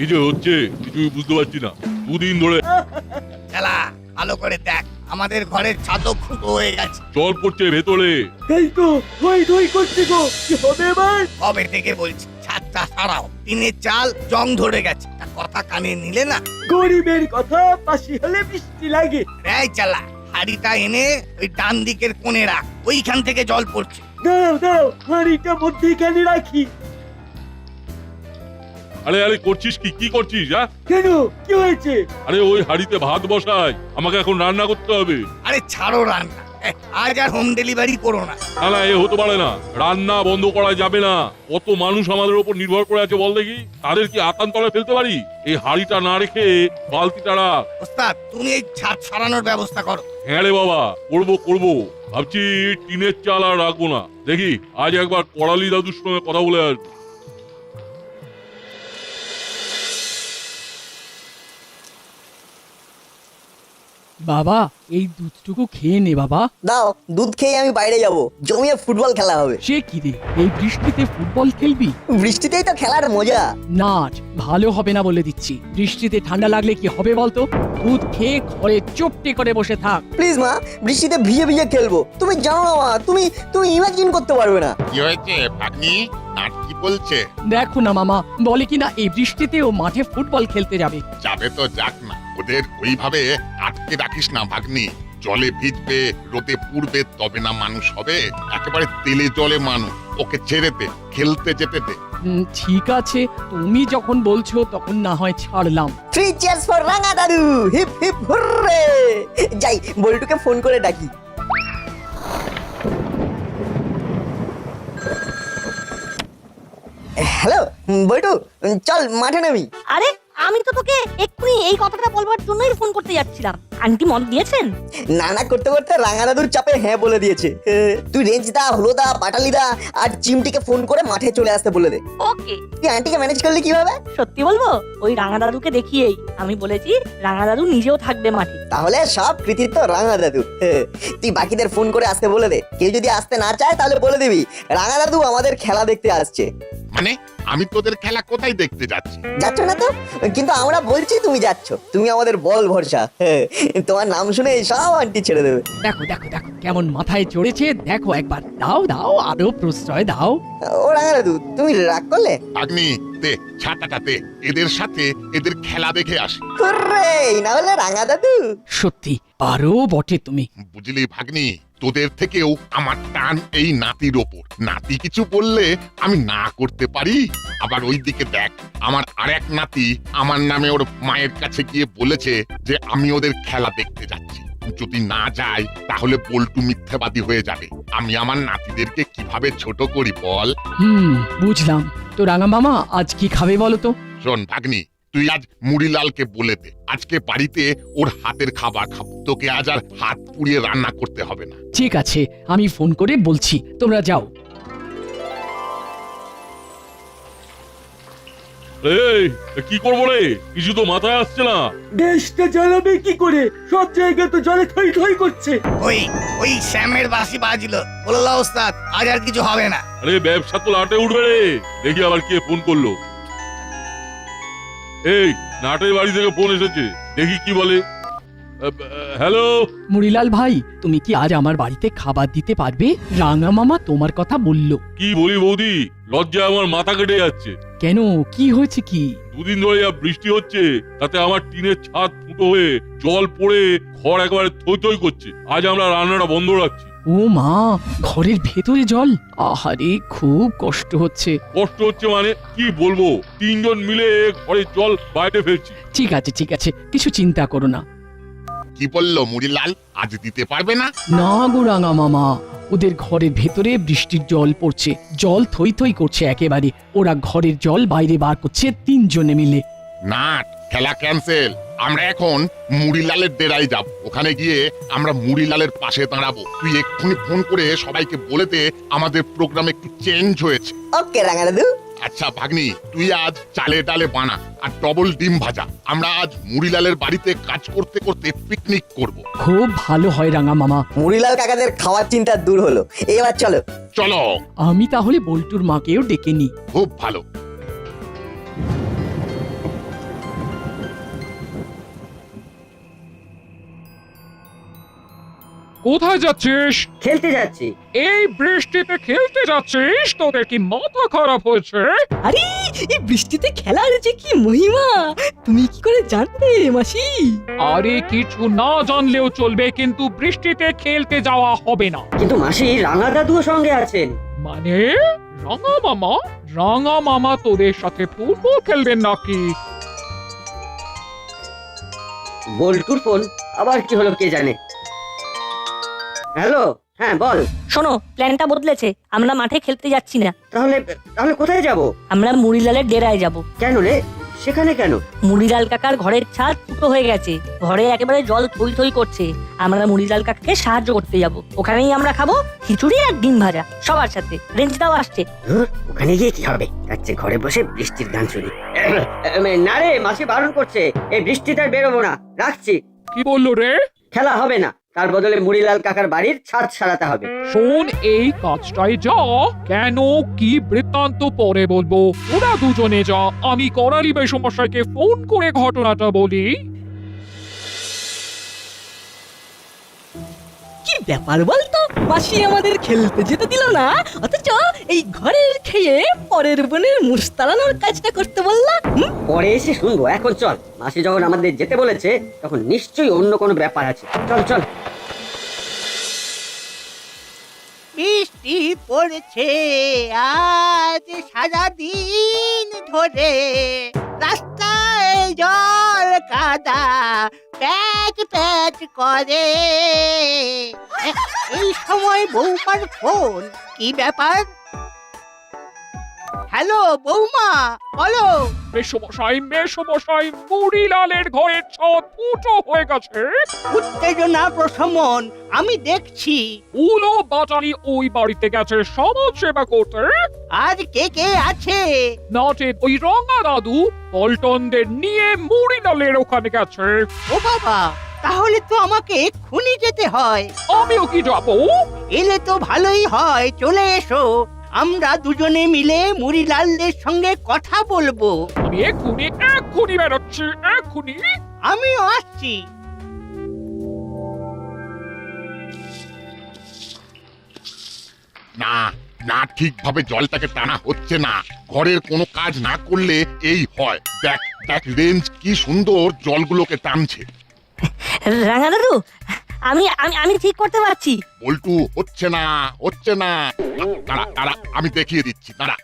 কি যে হচ্ছে কিছুই বুঝতে পারছি না, দুদিন ধরে খেলা ভালো করে দেখ, আমাদের ঘরের ছাদও ফুটো হয়ে গেছে। জল পড়ছে ভেতরে। এই তো ধই ধই করছে গো, কি হবে এবার? কবে থেকে বলছি ছাদটা সারাও, টিনের চাল জং ধরে গেছে, তা কথা কানে নিলে না। গরিবের কথা বাসি হলে বৃষ্টি লাগে। এই চালা, হাড়িটা এনে ওই ডান দিকের কোণে রাখ, ওইখান থেকে জল পড়ছে। দাও দাও, হাঁড়িটা মধ্যিখানে রাখি। আরে আরে করছিস কি, কি করছিস? কেন, কি হয়েছে? আরে ওই হাড়িতে ভাত বসাই, আমাকে এখন রান্না করতে হবে। আরে ছাড়ো রান্না, আজ আর হোম ডেলিভারি করো না। না না, এ হতে পারে না, রান্না বন্ধ করা যাবে না। কত মানুষ আমাদের উপর নির্ভর করে আছে বল দেখি, তাদের কি আতান্তলে ফেলতে পারি? এই হাড়িটা না রেখে বালতিটা রাখ। ওস্তাদ, তুমি এই ছাদ সারানোর ব্যবস্থা করো। হ্যাঁ রে বাবা, করবো করবো, ভাবছি টিনের চাল আর রাখবো না। দেখি আজ একবার করালি দাদুর সঙ্গে কথা বলে আসবো। বাবা, এই দুধটুকু খেয়ে নে বাবা। দাও, দুধ খেয়ে আমি বাইরে যাব, জমিয়ে ফুটবল খেলা হবে। সে কি রে, এই বৃষ্টিতে ফুটবল খেলবি? বৃষ্টিতেই তো খেলার মজা। নাচ ভালো হবে না বলে দিচ্ছি। বৃষ্টিতে ঠান্ডা লাগলে কি হবে বলতো? দুধ খেয়ে ঘরে চুপটি করে বসে থাক। প্লিজ মা, বৃষ্টিতে ভিজে ভিজে খেলবো। তুমি জানো না মা, তুমি তুমি ইমাজিন করতে পারবে না। কি হয়েছে ভাগ্নি? নাট কি বলছে? দেখো না মামা, বলে কিনা এই বৃষ্টিতেও মাঠে ফুটবল খেলতে যাবে। যাবে তো যাক না, ওদের ওইভাবে আটকে রাখিস না ভাগ্নি। জলে ভিজবে, রোদে পুড়বে, তবে না মানুষ হবে। একেবারে তেলে জলে মানুষ, ওকে ছেড়ে দে, খেলতে যেতে দে। ঠিক আছে, তুমি যখন বলছো তখন না হয় ছাড়লাম। 3 cheers for রাঙা দাদু, হিপ হিপ হুররে। যাই, বল্টুকে ফোন করে ডাকি। হ্যালো বল্টু, চল মাঠে নামি। আরে আমি তো তোকে এক্ষুনি এই কথাটা বলবার জন্যই ফোন করতে যাচ্ছিলাম। আন্টি মত দিয়েছেন? নানা করতে করতে রাঙা দাদুর চাপে হ্যাঁ বলে দিয়েছে। তুই রেঞ্জদা, হলোদা, পাটালিদা আর চিমটিকে ফোন করে মাঠে চলে আসতে বলে দে। ওকে। তুই আন্টিকে ম্যানেজ করলি কিভাবে? সত্যি বলবো, ওই রাঙা দাদুকে দেখিয়েই আমি বলেছি রাঙা দাদু নিজেও থাকবে মাঠে। তাহলে সব কৃতিত্ব রাঙা দাদু। তুই বাকিদের ফোন করে আসতে বলে দে। কেউ যদি আসতে না চায় তাহলে বলে দিবি রাঙা দাদু আমাদের খেলা দেখতে আসছে। মানে আমি তোদের খেলা কোথায় দেখতে যাচ্ছি? যাচ্ছ না তো, কিন্তু আমরা বলছি তুমি যাচ্ছ। তুমি আমাদের বল ভরসা। তোমার নাম শুনে সব আন্টি ছেড়ে দেবে। দেখো দেখো দেখো কেমন মাথায় চড়েছে, দেখো একবার। দাও দাও, আরো প্রশ্রয় দাও। ও রাঙা দাদু, তুমি রাগ করলে? ভাগ্নি দে, ছাতাটা দে, এদের সাথে এদের খেলা দেখে আসি। হুররে, না হলে রাঙা দাদু। সত্যি পারো বটে তুমি। বুঝলি ভাগ্নি, তোদের থেকেও আমার টান এই নাতির ওপর। নাতি কিছু বললে আমি না করতে পারি। আবার ওইদিকে দেখ, আমার আরেক নাতি আমার নামে ওর মায়ের কাছে গিয়ে বলেছে যে আমি ওদের খেলা দেখতে যাচ্ছি। যদি না যাই তাহলে বল্টু মিথ্যাবাদী হয়ে যাবে। আমি আমার নাতিদেরকে কিভাবে ছোট করি বল? বুঝলাম। তো রাঙা মামা আজ কি খাবে বলো তো? শোন ভাগ্নি, তুই আজ মুড়িলালকে বলে দে আজকে বাড়িতে ওর হাতের খাবার খাবো। তোকে আজ আর হাত পুড়িয়ে রান্না করতে হবে না। ঠিক আছে, আমি ফোন করে বলছি, তোমরা যাও। এই কি করবো রে, কিছু তো মাথায় আসছে না। দেশটা জ্বালাবে কি করে? সব জায়গায় তো জলে থই থই করছে। ওই ওই শ্যামের বাঁশি বাজলো, বললো ওস্তাদ আজ আর কিছু হবে না। আরে ব্যবসা তো লাটে উঠবে রে। দেখি আবার কে ফোন করলো। এই নাটের বাড়ি থেকে ফোন এসেছে, দেখি কি বলে। হ্যালো মুড়িলাল ভাই, তুমি কি আজ আমার বাড়িতে খাবার দিতে পারবে? রাঙা মামা তোমার কথা বললো। কি বলি বৌদি, লজ্জা আমার মাথা কেটে যাচ্ছে। কেন, কি হয়েছে কি? দুদিন ধরে যা বৃষ্টি হচ্ছে তাতে আমার টিনের ছাদ ফুটো হয়ে জল পড়ে ঘর একেবারে থই থই করছে। আজ আমরা রান্নাটা বন্ধ রাখছি। ও মা, ঘরের ভেতরে জল? আহারে, খুব কষ্ট হচ্ছে। কষ্ট হচ্ছে মানে কি বলবো, তিনজন মিলে ঘরের জল বাইরে ফেলছি। ঠিক আছে ঠিক আছে, কিছু চিন্তা করো না। কি বললো মুড়িলাল, আজ দিতে পারবে না? না গো রাঙা মামা, ওদের ঘরের ভেতরে বৃষ্টির জল পড়ছে, জল থই থই করছে একেবারে। ওরা ঘরের জল বাইরে বার করছে তিনজনে মিলে। না, খেলা ক্যান্সেল। আমরা এখন মুড়িলালের ডেরায় যাব। ওখানে গিয়ে আমরা মুড়িলালের পাশে দাঁড়াবো। তুই এক্ষুনি ফোন করে সবাইকে বলে দে আমাদের প্রোগ্রাম একটু চেঞ্জ হয়েছে। ওকে রাঙা দাদু। আচ্ছা ভাগ্নি, তুই আজ চালে ডালে বানা আর ডবল ডিম ভাজা। আমরা আজ মুড়িলালের বাড়িতে কাজ করতে করতে পিকনিক করব। খুব ভালো হয় রাঙা মামা। মুড়িলাল কাকাদের খাওয়ার চিন্তা দূর হলো। এবার চলো। চলো। আমি তাহলে বল্টুর মাকেও ডেকে নি। খুব ভালো। কোথায় যাচ্ছিস? খেলতে যাচ্ছি। এই বৃষ্টিতে খেলতে যাচ্ছিস? তোদের কি মাথা খারাপ হয়েছে? আরে এই বৃষ্টিতে খেলার যে কি মহিমা তুমি কি করে জানতে মাসি? আরে কিছু না জানলেও চলবে, কিন্তু বৃষ্টিতে খেলতে যাওয়া হবে না। কিন্তু মাসি রাঙা দাদুও সঙ্গে আছেন। মানে রাঙা মামা? রাঙা মামা তোদের সাথে ফুটবল খেলবেন নাকি? বল্টুর ফোন আবার কি হলো কে জানে। হ্যালো, হ্যাঁ বল। শোনো, প্ল্যানটা বদলেছে। আমরা মাঠে খেলতে যাচ্ছি না। তাহলে তাহলে কোথায় যাব? আমরা মুড়িলালের ডেরায় যাব। কেন রে, সেখানে কেন? মুড়িলাল কাকার ঘরের ছাদ ফুটো হয়ে গেছে, ঘরে একেবারে জল থই থই করছে। আমরা মুড়িলাল কাকাকে সাহায্য করতে যাব। ওখানেই আমরা খাবো খিচুড়ি আর ডিম ভাজা সবার সাথে। রেঞ্জদাও আসছে। ওখানে গিয়ে কি হবে? যাচ্ছে ঘরে বসে বৃষ্টির গান শুনি। না রে, মাসি বারণ করছে, এই বৃষ্টিতে আর বেরোবো না, রাখছি। কি বললো রে? খেলা হবে না, তার বদলে মুড়িলাল কাকার বাড়ির ছাদ সারাতে হবে। শোন, এই কাজটাই যা। কেন কি বৃত্তান্ত পরে বলবো। ওরা দুজনে যা, আমি করালি বেশমশাইকে ফোন করে ঘটনাটা বলি। কি ব্যাপার বলতো, মাসি আমাদের খেলতে যেতে দিল না, অথচ এই ঘরের খেয়ে পরের বোনের মুস্তালানোর কাজটা করতে বললা। পরে এসে শুনবো, এখন চল। মাসি যখন আমাদের যেতে বলেছে তখন নিশ্চয়ই অন্য কোনো ব্যাপার আছে। চল চল। বৃষ্টি পড়ছে আজ সারাদিন ধরে, রাস্তায় জল কাদা প্যাচ প্যাচ করে। এই সময় বৌমার ফোন, কি ব্যাপার? হ্যালো বৌমা, বলো। বেশমশাই, মুড়িলালের ঘরের ছাদ ফুটো হয়ে গেছে। উত্তেজনা প্রশমন, আমি দেখছি। উলো বাটারি ওই বাড়িতে গেছে সমাজ সেবা করতে। আর কে কে আছে? নাটের ওই রঙা দাদু পল্টনদের নিয়ে মুড়িলালের ওখানে গেছে। ও বাবা, তাহলে তো আমাকে এক্ষুনি যেতে হয়। আমিও কি যাবো? এলে তো ভালোই হয়, চলে এসো। আমরা দুজনে মিলে মুড়িলালদের সঙ্গে কথা বলবো। আমি এক্ষুনি বেরোচ্ছি, এক্ষুনি। আমিও আসছি। না না, ঠিকভাবে জলটাকে টানা হচ্ছে না। ঘরের কোনো কাজ না করলে এই হয়। দেখ দেখ, রেঞ্জ কি সুন্দর জলগুলোকে টানছে। রাঙা দাদু, আমি আমি আমি ঠিক করতে পারছি। বল্টু, হচ্ছে না হচ্ছে না। দাঁড়া দাঁড়া, আমি দেখিয়ে দিচ্ছি, দাঁড়া।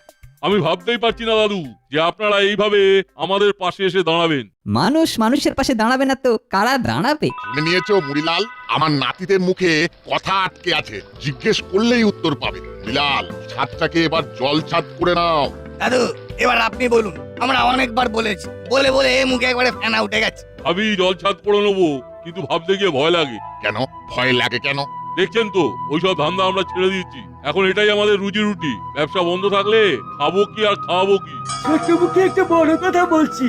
আমি ভাবতেই পারছি না দাদু যে আপনারা এইভাবে আমাদের পাশে এসে দাঁড়াবেন। মানুষ মানুষের পাশে দাঁড়াবে না তো কারা দাঁড়াবে? শুনে নিয়েছো মুড়িলাল? আমার নাতিদের মুখে কথা আটকে আছে, জিজ্ঞেস করলেই উত্তর পাবে। মুড়িলাল, ছাদটাকে এবার জল ছাদ করে নাও। দাদু, এবার আপনি বলুন। আমরা অনেকবার বলেছি, বলে বলে মুখে একবারে ফেনা উঠে গেছে। আমি জল ছাদ করে নেবো, কিন্তু ভাবতে গিয়ে ভয় লাগে। কেন ভয় লাগে কেন? দেখছেন তো, ওইসব ধান্দা আমরা ছেড়ে দিয়েছি। এখন এটাই আমাদের রুজি রুটি। ব্যবসা বন্ধ থাকলে খাবো কি আর খাওয়াবো কি? ছোট্ট মুখে একটা বড় কথা বলছি,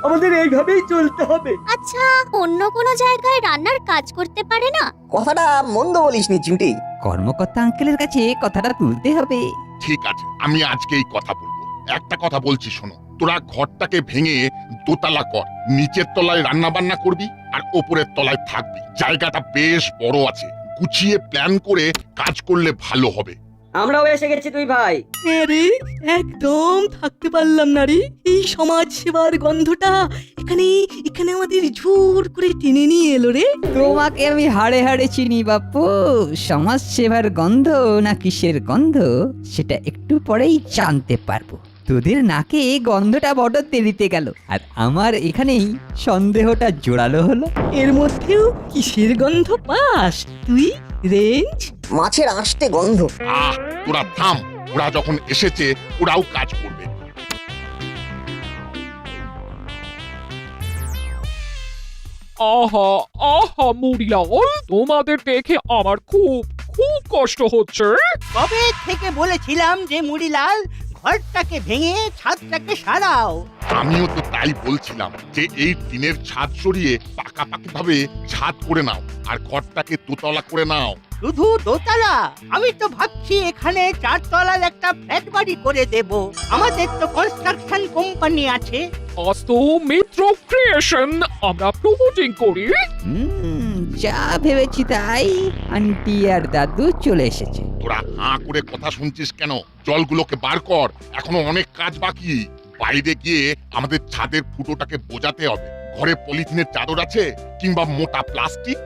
আমাদের এইভাবেই চলতে হবে। আচ্ছা, অন্য কোনো জায়গায় রান্নার কাজ করতে পারে না? কথাটা মন্দ বলিসনি চিমটি। কর্মকর্তা আঙ্কেলের কাছে কথাটা তুলতে হবে। ঠিক আছে, আমি আজকেই কথা বলবো। একটা কথা বলছি শোনো, তোরা ঘরটাকে ভেঙে দোতলা কর। নিচের তলায় রান্না বান্না করবি আর ওপরের তলায় থাকবি। জায়গাটা বেশ বড় আছে, গুছিয়ে প্ল্যান করে কাজ করলে ভালো হবে। আমরাও এসে গেছি তুই ভাই। রে একদম থাকতে পারলাম না রে, এই সমাজ সেবার গন্ধটা এখানে আমাদের জোর করে টেনে নিয়ে এলো রে। তোমাকে আমি হাড়ে হাড়ে চিনি বাপু। সমাজ সেবার গন্ধ না কিসের গন্ধ সেটা একটু পরেই জানতে পারবো। তোদের নাকে গন্ধটা বড় দেরিতে গেল, আর আমার এখানেই সন্দেহটা জোরালো হলো। এর মধ্যেও কিসের গন্ধ পাস তুই রেঞ্জ? মাছের আঁশটে গন্ধ। তোরা থাম, ওরা যখন এসেছে ওরাও কাজ করবে। আহা আহা মুড়িলাল, তোমাদের দেখে আমার খুব কষ্ট হচ্ছে। কবে থেকে বলেছিলাম যে মুড়িলাল, ঘরটাকে ভেঙে ছাদটাকে সারাও। আমিও তো তাই বলছিলাম যে এই টিনের ছাদ সরিয়ে পাকাপাকি ভাবে ছাদ করে নাও আর ঘরটাকে দোতলা করে নাও। শুধু দোতলা? আমি তো ভাবছি এখানে 4 তলার একটা ফ্ল্যাট বাড়ি করে দেব। আমাদের তো কনস্ট্রাকশন কোম্পানি আছে। আজ তো মিত্র ক্রিয়েশন আমরা প্রমোটিং করি। যা ভেবেছি তাই, আন্টি আর দাদু চলে এসেছে। তোরা হাঁ করে কথা শুনছিস কেন? জলগুলোকে বার কর, এখনো অনেক কাজ বাকি। বাইরে গিয়ে আমাদের ছাদের ফুটোটাকে বোঝাতে হবে। ঘরে পলিথিনের চাদর আছে কিংবা মোটা প্লাস্টিক?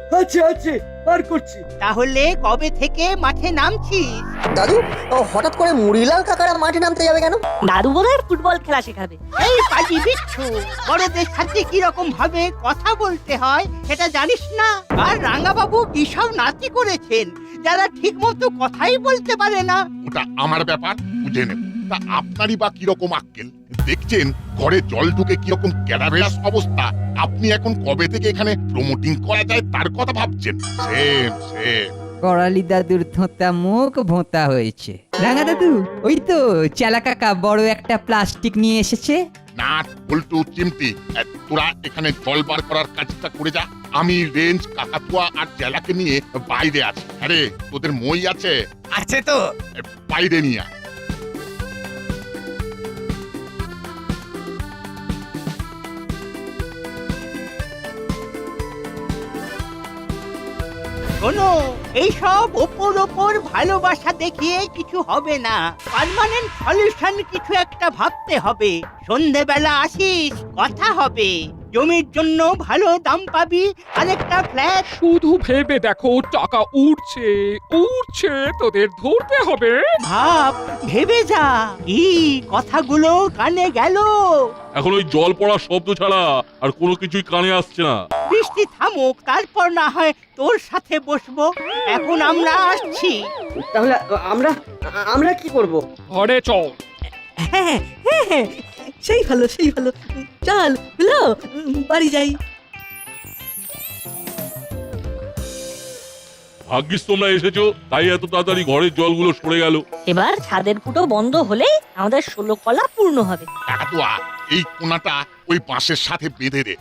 আছে বার করছি। তাহলে কবে থেকে মাঠে নামছিস? দাদু, ও হঠাৎ করে মুড়িলাল কাকারা মাঠে নামতে যাবে কেন? দাদু বোধহয় ফুটবল খেলা শেখাবে। এই পাজি বিচ্ছু, বড়দের সাথে কিরকম ভাবে কথা বলতে হয় সেটা জানিস না? আর রাঙাবাবু কি সব নাতি করেছেন যারা ঠিক মতো কথাই বলতে পারে না। ওটা আমার ব্যাপার, বুঝে নেব। তা আপনারই বা কিরকম আক্কেল? দেখছেন ঘরে জল ঢুকে কিরকম ক্যারাবেরাস অবস্থা। আপনি এখন কবে থেকে এখানে প্রমোটিং করা যায় তার কথা ভাবছেন? সেম। করালি দাদুর থোঁতা মুখ ভোঁতা হয়েছে। রাঙা দাদু, ওই তো চেলা কাকা বড় একটা প্লাস্টিক নিয়ে এসেছে। নাট বল্টু চিমটি, তোরা এখানে জল বার করার কাজটা করে যা। আমি রেঞ্জ, কাকাতুয়া আর জেলাকে নিয়ে বাইরে আছি। আরে তোদের মই আছে? আছে তো। বাইরে নিয়ে আয়। শোনো, এইসব ওপর ভালোবাসা দেখিয়ে কিছু হবে না। পার্মানেন্ট সলিউশন কিছু একটা ভাবতে হবে। সন্ধেবেলা আসিস, কথা হবে। জমির জন্য ভালো দাম পাবি, আরেকটা ফ্ল্যাট। শুধু ভেবে দেখো, টাকা উঠছে তোদের ধরতে হবে। ভাব, ভেবে যা। কি কথাগুলো কানে গেল? এখন ওই জল পড়ার শব্দ ছাড়া আর কোনো কিছুই কানে আসছে না। বৃষ্টি থামুক, তারপর না হয় তোর সাথে বসবো। এখন আমরা আসছি। তাহলে আমরা কি করব? ঘরে চল। হ্যাঁ, সেই ভালো চল হলো, বাড়ি যাই। ভাগ্যিস তোমরা এসেছো, তাই এত তাড়াতাড়ি ঘরের জলগুলো সরে গেল। এবার ছাদের ফুটো বন্ধ হলেই আমাদের 16 কলা পূর্ণ হবে। কাকাতুয়া, এই কোনাটা ওই বাঁশের সাথে বেঁধে দে।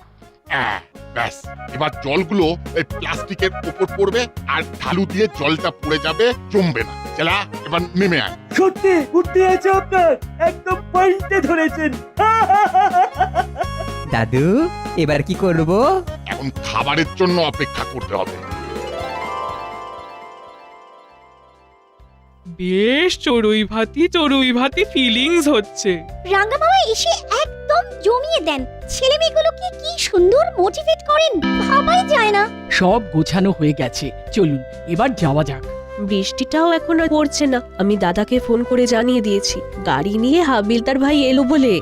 ব্যাস, এবার জলগুলো এই প্লাস্টিকের উপর পড়বে আর ঢালু দিয়ে জলটা পড়ে যাবে, জমবে না। চেলা, এবার নেমে আয়। সত্যি উঠতে আছে আপনার, একদম পয়েন্টে ধরেছেন। দাদু, এবার কি করব? এখন খাবারের জন্য অপেক্ষা করতে হবে। বেশ চড়ুই ভাতি ফিলিংস হচ্ছে। রাঙ্গা মামা এসে একদম জমিয়ে দেন। ছেলেমেয়েগুলোকে কি সুন্দর মোটিভেট করেন, ভাবাই যায় না। সব গোছানো হয়ে গেছে, চলুন এবার যাওয়া যাক। বৃষ্টিটাও এখন আর পড়ছে না। আমি দাদাকে ফোন করে জানিয়ে দিয়েছি গাড়ি নিয়ে হাবিলদার ভাই এলো বলে।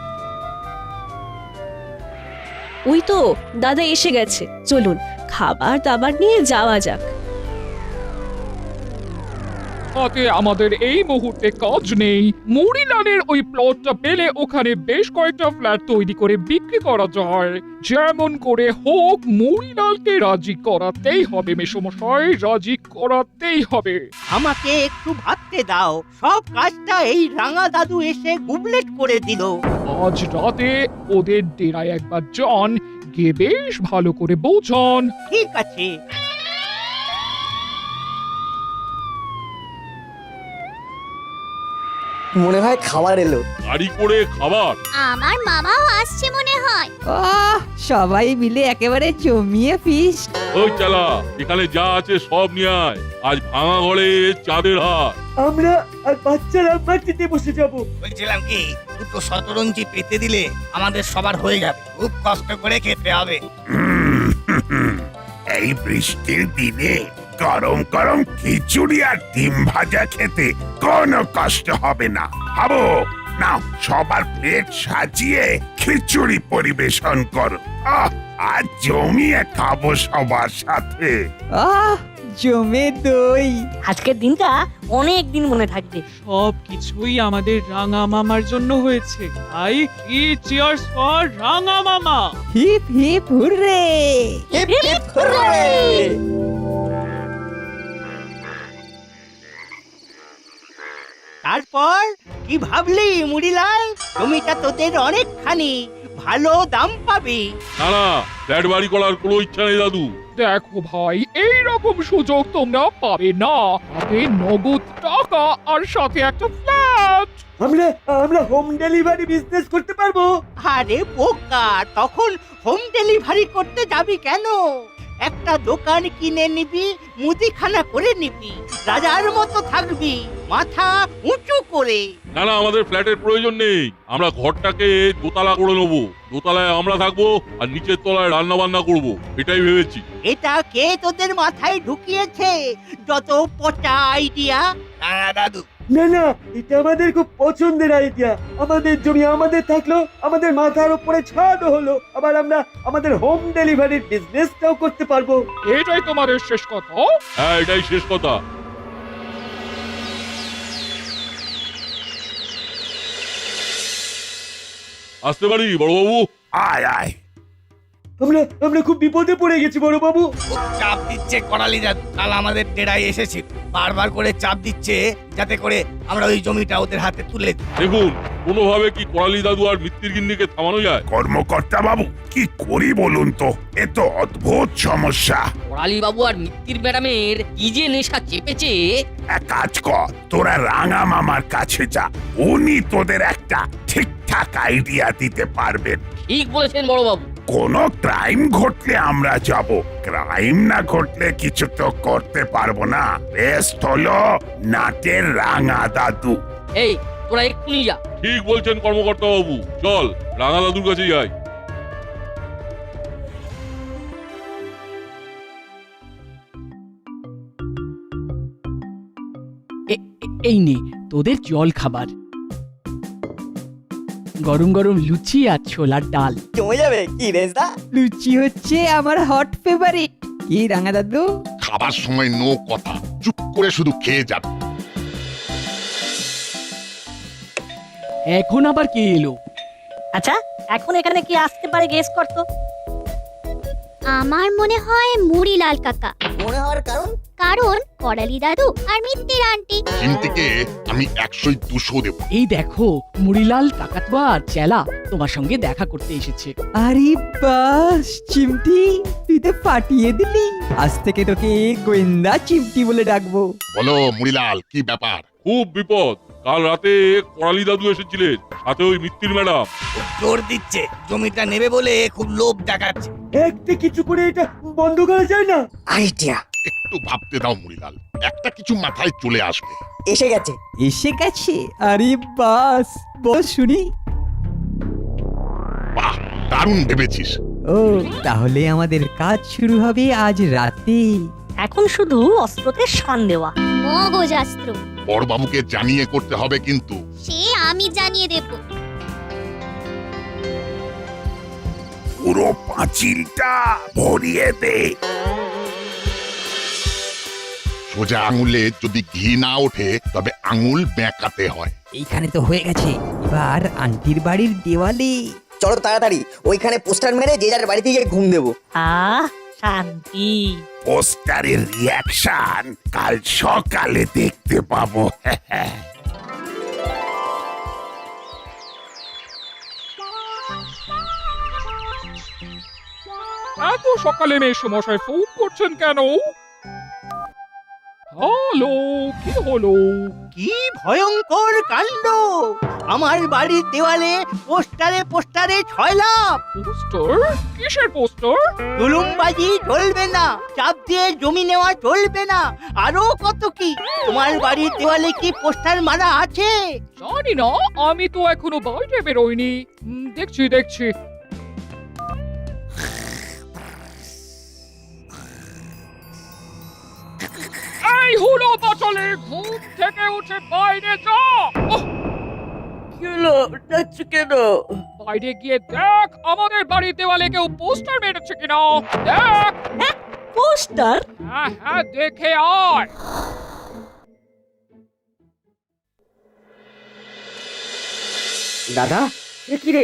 ওই তো দাদা এসে গেছে, চলুন খাবার দাবার নিয়ে যাওয়া যাক। হাতে আমাদের এই মুহূর্তে কাজ নেই। মুড়িলালের ওই প্লটটা পেলে ওখানে বেশ কয়েকটা ফ্ল্যাট তৈরি করে বিক্রি করা যায়। যেমন করে হোক মুড়িলালকে রাজি করাতেই হবে মেসোমশাই, রাজি করাতেই হবে। আমাকে একটু ভাবতে দাও, সব কাজটা এই রাঙা দাদু এসে গুবলেট করে দিল। আজ রাতে ওদের ডেরায় একবার যান, গিয়ে বেশ ভালো করে বোঝান। ঠিক আছে। মনে হয় খাবার এলো। গাড়ি করে খাবার? আমার মামাও আসছে মনে হয়। সবাই মিলে একেবারে জমিয়ে ফিস্ট। ওই চালা, এখানে যা আছে সব নিয়ে আয়। আজ ভাঙা ঘরে চাঁদের হাট। আমরা আর বাচ্চারা মাটিতে বসে যাব। বলছিলাম কি, দুটো শতরঞ্জি পেতে দিলে আমাদের সবার হয়ে যাবে। খুব কষ্ট করে খেতে হবে। এই বৃষ্টির দিনে গরম গরম খিচুড়ি আর ডিম ভাজা খেতে কোনো কষ্ট হবে না। ভাবো না, সবার প্লেট সাজিয়ে খিচুড়ি পরিবেশন করো। আজ জমিয়ে খাবো সবার সাথে। জমে দই। আজকের দিনটা অনেক দিন মনে থাকবে। সব কিছুই আমাদের রাঙা মামার জন্য হয়েছে, তাই চিয়ার্স ফর রাঙা মামা। Hip hip hooray, hip hip hooray. তারপর কি ভাবলি মুড়িলাল? জমিটা তোদের অনেকখানি, ভালো দাম পাবি। না, ফ্ল্যাট বাড়ি করার কোনো ইচ্ছা নেই দাদু। দেখো ভাই, এই রকম সুযোগ তোমরা পাবে না। হাতে নগদ টাকা আর সাথে একটা ফ্ল্যাট। আমরা হোম ডেলিভারি বিজনেস করতে পারবো। আরে বোকা, তখন হোম ডেলিভারি করতে যাবি কেন? একটা দোকান কিনে নিবি, মুদিখানা করে নিবি, রাজার মতো থাকবি, মাথা উঁচু করে। না না, আমাদের ফ্ল্যাটের প্রয়োজন নেই। আমরা ঘরটাকে দোতলা করে নেবো। দোতলায় আমরা থাকবো আর নিচের তলায় রান্না বান্না করবো, এটাই ভেবেছি। এটা কে তোদের মাথায় ঢুকিয়েছে? যত পচা আইডিয়া। রাঙা দাদু, না না, এটা আমাদের খুব পছন্দের আইডিয়া। আমাদের জমি আমাদের থাকলো, আমাদের মাথার উপরে ছাদও হলো, আবার আমরা আমাদের হোম ডেলিভারির বিজনেসটাও করতে পারবো। এটাই তোমাদের শেষ কথা? হ্যাঁ, এটাই শেষ কথা। আসতে পারি বড়বাবু? আয় আয়। আমরা খুব বিপদে পড়ে গেছি বড় বাবু। খুব চাপ দিচ্ছে করালি দাদু। কাল আমাদের ডেরায় এসেছিল, বারবার করে চাপ দিচ্ছে যাতে করে আমরা ওই জমিটা ওদের হাতে তুলে দিই। দেখুন, কোনোভাবে কি করালি দাদু আর মিত্তির গিন্নিকে থামানো যায়? কর্মকর্তা বাবু, কি করি বলুন তো? এ তো অদ্ভুত সমস্যা। করালি বাবু আর মিত্তির ম্যাডামের কি যে নেশা চেপেছে। এক কাজ কর, তোরা রাঙা মামার কাছে যা, উনি তোদের একটা ঠিকঠাক আইডিয়া দিতে পারবেন। ঠিক বলেছেন বড় বাবু। কোনো ক্রাইম ঘটলে আমরা যাব, ক্রাইম না ঘটলে কিছু তো করতে পারবো না। বেস্ট হলো নাটের রাঙা দাদু। এই তোরা এক্ষুনি যা। ঠিক বলছেন কর্মকর্তা বাবু, চল রাঙা দাদুর কাছে যাই। এই নে তোদের জল খাবার, গরম গরম লুচি আর ছোলার ডাল। জমে যাবে কি রেজদা? লুচি হচ্ছে আমার হট ফেভারিট। কি রাঙা দাদু? খাবার সময় নো কথা, চুপ করে শুধু খেয়ে যাবে। এখন আবার কে এলো? আচ্ছা, এখন এখানে কি আসতে পারে গেস করতো? আমার মনে হয় মুড়িলাল কাকা। মনে হওয়ার কারণ? কারণ করালি দাদু আর মিত্তির আন্টি। চিমটিকে আমি 100-200 দেবো। এই দেখো, মুড়িলাল কাকাতুয়া আর চেলা তোমার সঙ্গে দেখা করতে এসেছে। আরে বাস চিমটি, তুই তো ফাটিয়ে দিলি। আজ থেকে তোকে গোয়েন্দা চিমটি বলে ডাকবো। বলো মুড়িলাল, কি ব্যাপার? খুব বিপদ। কাল রাতে করালি দাদু এসেছিলেন, সাথে ওই মিত্তির ম্যাডাম। জোর দিচ্ছে, জমিটা নেবে বলে খুব লোভ দেখাচ্ছে। একটা কিছু করে এটা বন্ধ করা যায় না? আইডিয়া একটু ভাবতে দাও মুড়িলাল, একটা কিছু মাথায় চলে আসবে। এসে গেছে। এসে গেছে? আরে বাস, বস শুনি। বাহ, দারুণ ভেবেছিস। ও তাহলে আমাদের কাজ শুরু হবে আজ রাতে। এখন শুধু অস্ত্রতে শান দেওয়া। মগজাস্ত্র বড়বাবুকে জানিয়ে করতে হবে কিন্তু। সে আমি জানিয়ে দেব। পুরো পাঁচিলটা ভরিয়ে দে। সোজা আঙুলে যদি ঘি না ওঠে তবে আঙুল বেঁকাতে হয়। এইখানে তো হয়ে গেছে, এবার আন্টির বাড়ির দেওয়ালে। চলো তাড়াতাড়ি ওইখানে পোস্টার মেরে যে যার বাড়িতে গিয়ে ঘুম দেবো। শান্তি। পোস্টারের রিয়াকশন কাল সকালে দেখতে পাবো। এত সকালে মেয়ে মশাই ফোন করছেন কেন? হ্যালো, কি হলো? কি ভয়ঙ্কর কাণ্ড! আমার বাড়ির দেওয়ালে পোস্টারে পোস্টারে ছয়লাভ। পোস্টার? কিসের পোস্টার? জুলুমবাজি চলবে না, চাপ দিয়ে জমি নেওয়া চলবে না, আরো কত কি। তোমার বাড়ির দেওয়ালে কি পোস্টার মারা আছে? জানি না, আমি তো এখনো বাইরে বেরোইনি। দেখছি। এই হলো বাচালে, ঘুম থেকে উঠে বাইরে যা। কি হলো, ডাকছো কেন? বাইরে গিয়ে দেখ আমাদের বাড়ির দেওয়ালে কেউ পোস্টার মেরেছে কিনা। দেখ। পোস্টার? হ্যাঁ, দেখে আয়। দাদা, এ কি রে,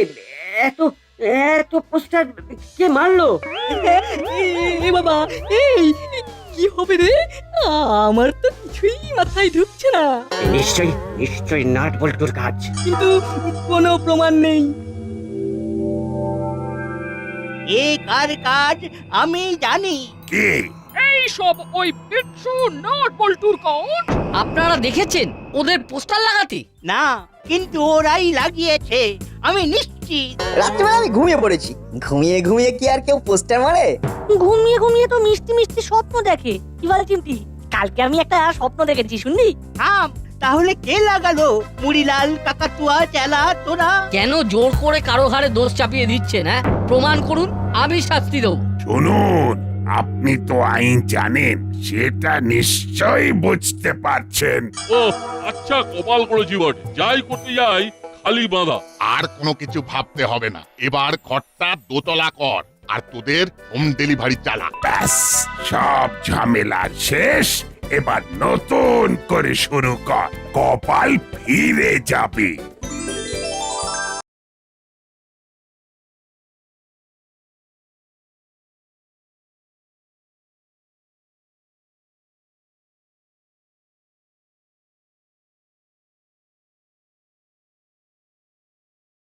এত এত পোস্টার কে মারলো? এ বাবা, এই কি হবে রে? আমার তো কিছুই মাথায় ঢুকছে না। নিশ্চয়ই নাট বল্টুর কাজ। কিন্তু কোনো প্রমাণ নেই। এ কার কাজ আমি জানি। কি? এই সব ওই বিচ্ছু নাট বল্টুর কাজ। আপনারা দেখেছেন ওদের পোস্টার লাগাতে? না, কিন্তু ওরাই লাগিয়েছে, আমি নিশ্চিত। করছিস? রাত্রিবেলা আমি ঘুমিয়ে পড়েছি। ঘুমিয়ে ঘুমিয়ে কি আর কেউ পোস্টার মারে? ঘুমিয়ে ঘুমিয়ে তো মিষ্টি মিষ্টি স্বপ্ন দেখে। কি বল চিমটি? কালকে আমি একটা স্বপ্ন দেখেছি, শুনলি? থাম, তাহলে কে লাগালো মুড়িলাল, কাকাতুয়া, চেলা তোরা? কেন জোর করে কারো ঘাড়ে দোষ চাপিয়ে দিচ্ছেন? হ্যাঁ, প্রমাণ করুন, আমি শাস্তি দেবো। শুনুন, আপনি তো আইন জানেন, সেটা নিশ্চয়ই বুঝতে পারছেন। ও আচ্ছা, কপাল করেছি বটে। যাই করতে যাই খালি বাঁধা। আর কোনো কিছু ভাবতে হবে না, এবার ঘরটা দোতলা কর আর তোদের হোম ডেলিভারি চালা। ব্যাস, সব ঝামেলা শেষ। এবার নতুন করে শুরু কর, কপাল ফিরে যাবে।